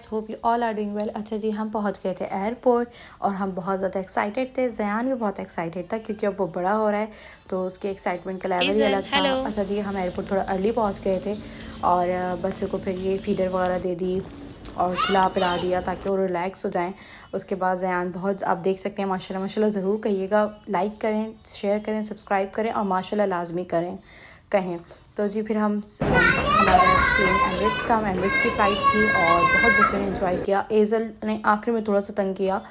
Guys, hope you all are doing well. अच्छा जी, हम पहुंच गए थे एयरपोर्ट और हम बहुत ज़्यादा एक्साइटेड थे। ज़यान भी बहुत एक्साइटेड था क्योंकि अब वो बड़ा हो रहा है, तो उसके एक्साइटमेंट का लेवल ही अलग था। अच्छा जी, हम एयरपोर्ट थोड़ा अर्ली पहुंच गए थे और बच्चों को फिर ये फीडर वगैरह दे दी और खिला पिला दिया ताकि वो रिलैक्स हो जाएं। उसके बाद ज़यान बहुत, आप देख सकते हैं, माशाल्लाह माशाल्लाह ज़रूर कहिएगा, लाइक करें, शेयर करें, सब्सक्राइब करें और माशाल्लाह लाजमी करें कहें। तो जी फिर हमारा प्लेन एमिरेट्स का, एमिरेट्स की फ़्लाइट थी और बहुत बच्चों ने एंजॉय किया। एज़ल ने आखिर में थोड़ा सा तंग किया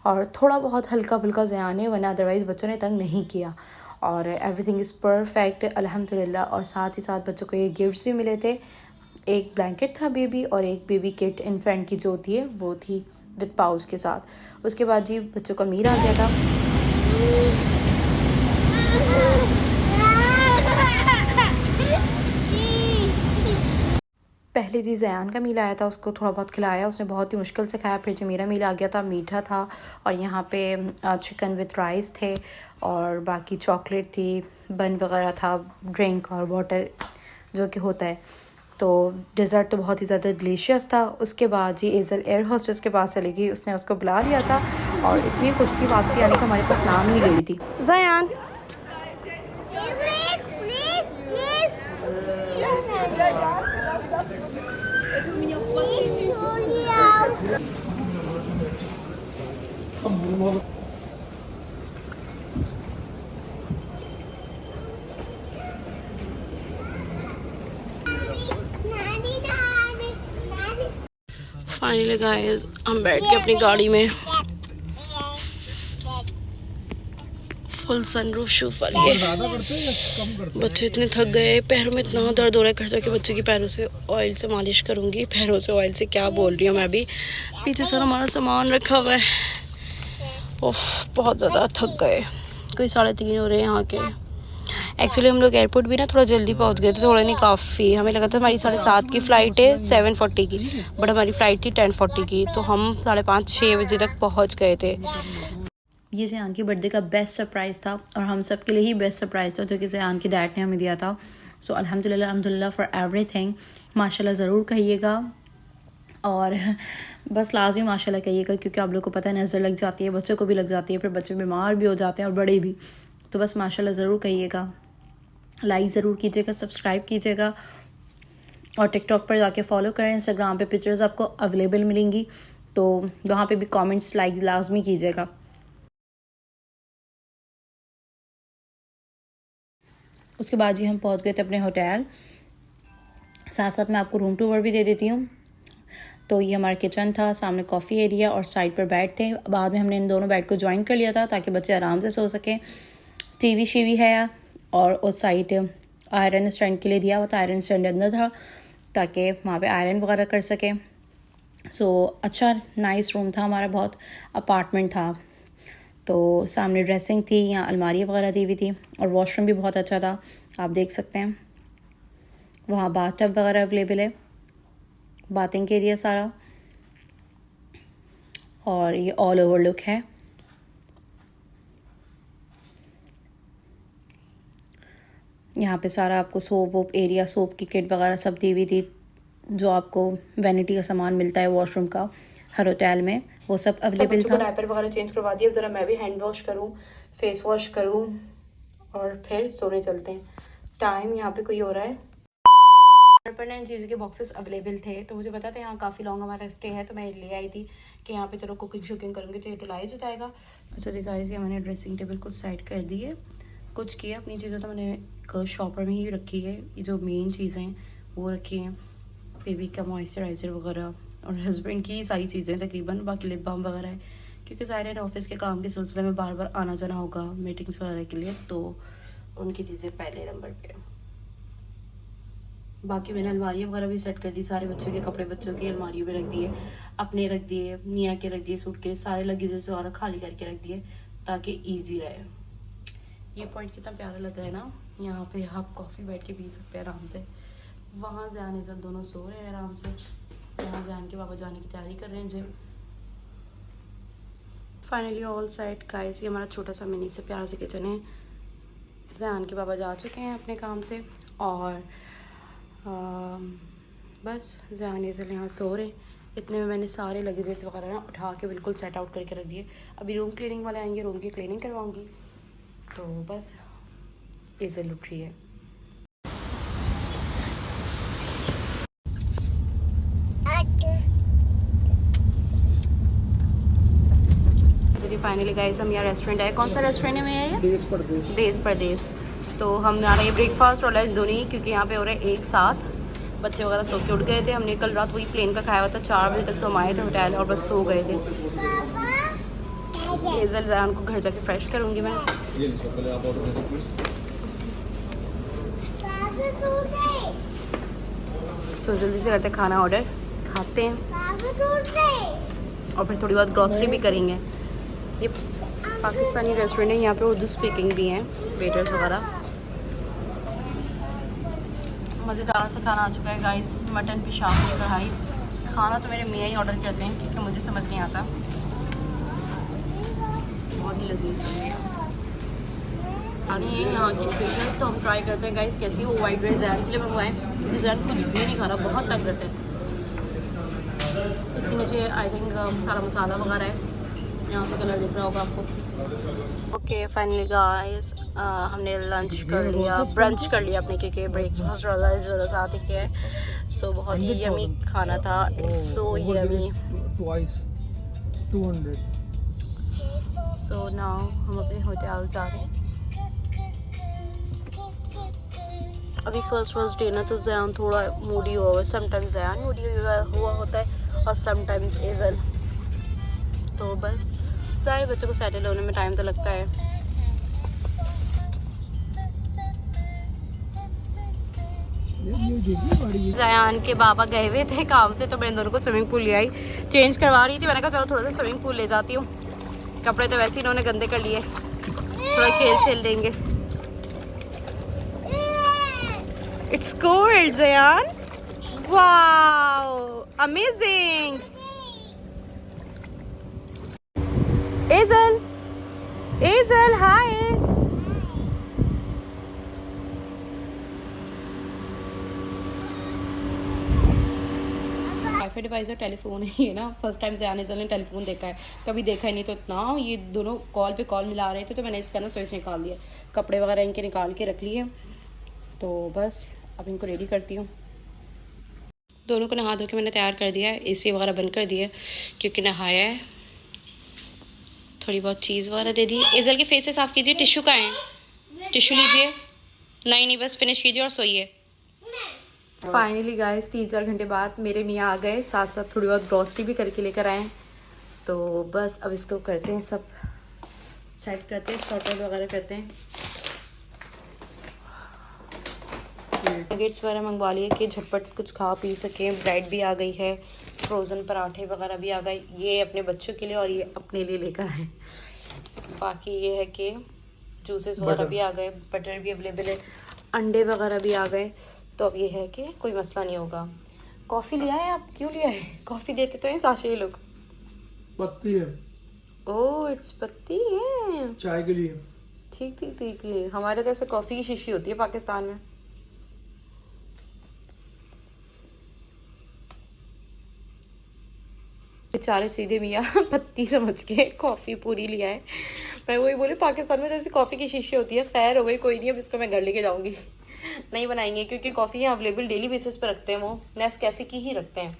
और थोड़ा बहुत हल्का फुल्का ज़यान है, वरना अदरवाइज़ बच्चों ने तंग नहीं किया और एवरीथिंग इज़ परफेक्ट अल्हम्दुलिल्लाह। और साथ ही साथ बच्चों को ये गिफ्ट्स भी मिले थे। एक ब्लैंकेट था बेबी और एक बेबी किट इन्फेंट की जो होती है वो थी विद पाउच के साथ। उसके बाद जी बच्चों का मील आ गया था। पहले जी ज़यान का मील आया था, उसको थोड़ा बहुत खिलाया, उसने बहुत ही मुश्किल से खाया। फिर जो मेरा मील आ गया था, मीठा था और यहाँ पे चिकन विथ राइस थे और बाकी चॉकलेट थी, बन वगैरह था, ड्रिंक और वाटर जो कि होता है। तो डिज़र्ट तो बहुत ही ज़्यादा डिलीशियस था। उसके बाद जी एज़ल एयर होस्टेस के पास चली गई, उसने उसको बुला लिया था और इतनी खुश थी वापसी आने का, हमारे पास नाम नहीं ले रही थी। ज़यान फाइनली गाइस हम बैठ के अपनी गाड़ी में फुल सनरूफ शूफ वाली है। बच्चे इतने थक गए, पैरों में इतना दर्द हो रहा है। घर जाके बच्चे की पैरों से ऑयल से मालिश करूंगी। पैरों से ऑयल से क्या बोल रही हूँ मैं भी। पीछे सर हमारा सामान रखा हुआ है। उफ, बहुत ज़्यादा थक गए। कोई 3:30 हो रहे हैं यहाँ के। एक्चुअली हम लोग एयरपोर्ट भी ना थोड़ा जल्दी पहुँच गए थे, थोड़ा नहीं काफ़ी। हमें लगा था हमारी 7:30 की फ़्लाइट है 7:40 की, बट हमारी फ़्लाइट थी 10:40 की, तो हम 5:30-6 बजे तक पहुँच गए थे। ये ज़यान की बर्थडे का बेस्ट सरप्राइज़ था और हम सब के लिए ही बेस्ट सरप्राइज़ था जो कि ज़यान की डैड ने हमें दिया था। सो अल्हम्दुलिल्लाह अल्हम्दुलिल्लाह फॉर एवरीथिंग। माशाल्लाह ज़रूर कहिएगा और बस लाजमी माशाल्लाह कहिएगा क्योंकि आप लोग को पता है नज़र लग जाती है, बच्चों को भी लग जाती है, फिर बच्चे बीमार भी हो जाते हैं और बड़े भी। तो बस माशाल्लाह ज़रूर कहिएगा, लाइक ज़रूर कीजिएगा, सब्सक्राइब कीजिएगा और टिकटॉक पर जाके फॉलो करें। इंस्टाग्राम पे पिक्चर्स आपको अवेलेबल मिलेंगी, तो वहाँ पे भी कमेंट्स लाइक लाजमी कीजिएगा। उसके बाद जी हम पहुंच गए थे अपने होटल। साथ साथ मैं आपको रूम टूर भी दे देती हूँ। तो ये हमारा किचन था, सामने कॉफ़ी एरिया और साइड पर बेड थे। बाद में हमने इन दोनों बेड को ज्वाइन कर लिया था ताकि बच्चे आराम से सो सकें। टीवी शीवी है और उस साइड आयरन स्टैंड के लिए दिया हुआ था, आयरन स्टैंड अंदर था ताकि वहाँ पे आयरन वगैरह कर सकें। सो अच्छा नाइस रूम था हमारा, बहुत अपार्टमेंट था। तो सामने ड्रेसिंग थी, यहाँ अलमारी वगैरह दी हुई थी और वॉशरूम भी बहुत अच्छा था, आप देख सकते हैं। वहाँ बाथटब वगैरह अवेलेबल है, बाथिंग के एरिया सारा, और ये ऑल ओवर लुक है। यहाँ पे सारा आपको सोप वोप एरिया, सोप की किट वगैरह सब दी हुई थी, जो आपको वैनिटी का सामान मिलता है वॉशरूम का हर होटल में, वो सब अवेलेबल था। डायपर वगैरह चेंज करवा दिया, ज़रा मैं भी हैंड वॉश करूँ, फेस वॉश करूँ और फिर सोने चलते हैं। टाइम यहाँ पे कोई हो रहा है पर ना इन चीज़ों के बॉक्सेस अवेलेबल थे, तो मुझे पता था यहाँ काफ़ी लॉन्ग हमारा स्टे है, तो मैं ले आई थी कि यहाँ पे चलो कुकिंग शुकिंग करूँगी तो यूटिलाइज हो जाएगा। अच्छा जी गाइस, ये मैंने ड्रेसिंग टेबल को साइड कर दी है। कुछ किया अपनी चीज़ें तो मैंने एक शॉपर में ही रखी है, ये जो मेन चीज़ें हैं वो रखी हैं, बेबी का मॉइस्चराइज़र वगैरह और हस्बैंड की सारी चीज़ें तकरीबन, बाकी लिप बाम वगैरह है क्योंकि ज़ाहिर है ऑफिस के काम के सिलसिले में बार बार आना जाना होगा मीटिंग्स वगैरह के लिए, तो उनकी चीज़ें पहले नंबर पर। बाकी मैंने अलमारियाँ वगैरह भी सेट कर दी, सारे बच्चों के कपड़े बच्चों की अलमारियों में रख दिए, अपने रख दिए, मियाँ के रख दिए, सूट के सारे लगेजेस और खाली करके रख दिए ताकि इजी रहे। ये पॉइंट कितना प्यारा लग रहा है ना, यहाँ पे आप कॉफ़ी बैठ के पी सकते हैं आराम से। वहाँ ज़यान सब दोनों सो रहे हैं आराम से, यहाँ ज़यान के पापा जाने की तैयारी कर रहे हैं gym. Finally all set guys, ये हमारा छोटा सा मिनी से प्यारा सा किचन है। ज़यान के पापा जा चुके हैं अपने काम से और बस ज़यान ये सब यहाँ सो रहे, इतने में मैंने सारे लगेजेस वगैरह ना उठा के बिल्कुल सेट आउट करके रख दिए। अभी रूम क्लीनिंग वाले आएंगे, रूम की क्लीनिंग करवाऊँगी। तो बस इज़ल उठ रही है। जी फाइनली गाइस हम यहाँ रेस्टोरेंट आए। कौन सा रेस्टोरेंट है मैं ये? देश परदेश। तो हम आ रहे हैं ब्रेकफास्ट और लंच दोनों ही, क्योंकि यहाँ पे हो रहा है एक साथ। बच्चे वगैरह सो के उठ गए थे। हमने कल रात वही प्लेन का खाया हुआ था, 4 बजे तक तो हम आए थे होटल और बस सो गए थे। एजल जयान को घर जाके फ्रेश करूँगी मैं। सो जल्दी से करते खाना ऑर्डर, खाते हैं और फिर थोड़ी बहुत ग्रॉसरी भी करेंगे। ये पाकिस्तानी रेस्टोरेंट है, यहाँ पे उर्दू स्पीकिंग भी हैं वेटर्स वगैरह। मज़ेदार सा खाना आ चुका है गाइस। मटन पेशाब की कढ़ाई। खाना तो मेरे मियाँ ही ऑर्डर करते हैं क्योंकि मुझे समझ नहीं आता। बहुत ही लजीज बन गया। खानी है यहाँ की स्पेशल, तो हम ट्राई करते हैं गाइस कैसी। वो वाइट राइस जैन के लिए मंगवाएं क्योंकि जैन कुछ भी नहीं खा रहा, बहुत तंग करते हैं। इसके नीचे आई थिंक सारा मसाला वगैरह है, यहाँ से कलर दिख रहा होगा आपको। ओके फाइनली गाइस हमने लंच कर लिया, ब्रंच कर लिया अपने, क्योंकि ब्रेकफास्ट वाला साथ ही किया है। सो बहुत ही यमी खाना था। It's so yummy. So now हम अपने होटल जा रहे हैं। अभी फर्स्ट डे ना, तो जयान थोड़ा मूडी हुआ है। समटाइम्स जयान मूडी हुआ होता है और समटाइम्स एजल। तो बस सारे बच्चों को सेटल होने में टाइम तो लगता है। जयान के बाबा गए हुए थे काम से, तो मैं इन दोनों को स्विमिंग पूल ले आई। चेंज करवा रही थी, मैंने कहा चलो थोड़ा सा स्विमिंग पूल ले जाती हूँ। कपड़े तो वैसे ही इन्होंने गंदे कर लिए, थोड़ा खेल लेंगे। It's cold, Zayan. Wow, amazing. Azel, hi. Wifi device और टेलीफोन है ये ना। फर्स्ट टाइम ज़यान एजल ने टेलीफोन देखा है, कभी देखा ही नहीं। तो इतना ये दोनों कॉल पे कॉल मिला रहे थे, तो मैंने इसका ना स्विच निकाल दिया। कपड़े वगैरह इनके निकाल के रख लिए। तो बस अब इनको रेडी करती हूँ। दोनों को नहा धो के मैंने तैयार कर दिया है, एसी वगैरह बंद कर दिया है क्योंकि नहाया है। थोड़ी बहुत चीज़ वगैरह दे दी। एजल के फेस से साफ़ कीजिए। टिश्यू का है, टिश्यू लीजिए। नहीं बस फिनिश कीजिए और सोइए। फाइनली गाइस 3-4 घंटे बाद मेरे मियाँ आ गए, साथ साथ थोड़ी बहुत ग्रॉसरी भी करके लेकर आए। तो बस अब इसको करते हैं, सब सेट करते हैं, सॉर्टेड वगैरह करते हैं। नगेट्स वगैरह मंगवा लिए कि झटपट कुछ खा पी सकें। ब्रेड भी आ गई है, फ्रोज़न पराठे वगैरह भी आ गए। ये अपने बच्चों के लिए और ये अपने लिए लेकर आए। बाकी ये है कि जूसेस वगैरह भी आ गए, बटर भी अवेलेबल है, अंडे वगैरह भी आ गए। तो अब ये है कि कोई मसला नहीं होगा। कॉफ़ी लिया है आप? क्यों लिया है? कॉफ़ी देते तो हैं साशे ये लोग। पत्ती है। ओह इट्स पत्ती है, चाय के लिए। ठीक। हमारे तो ऐसे कॉफ़ी की शीशी होती है पाकिस्तान में। बेचारे सीधे मियाँ पत्ती समझ के कॉफ़ी पूरी लिया है। मैं वही बोली पाकिस्तान में जैसे कॉफ़ी की शीशी होती है। खैर हो गई, कोई नहीं। अब इसको मैं घर लेके जाऊँगी, नहीं बनाएंगे क्योंकि कॉफ़ी यहाँ अवेलेबल डेली बेसिस पे रखते हैं। वो नेस्कैफ़े की ही रखते हैं।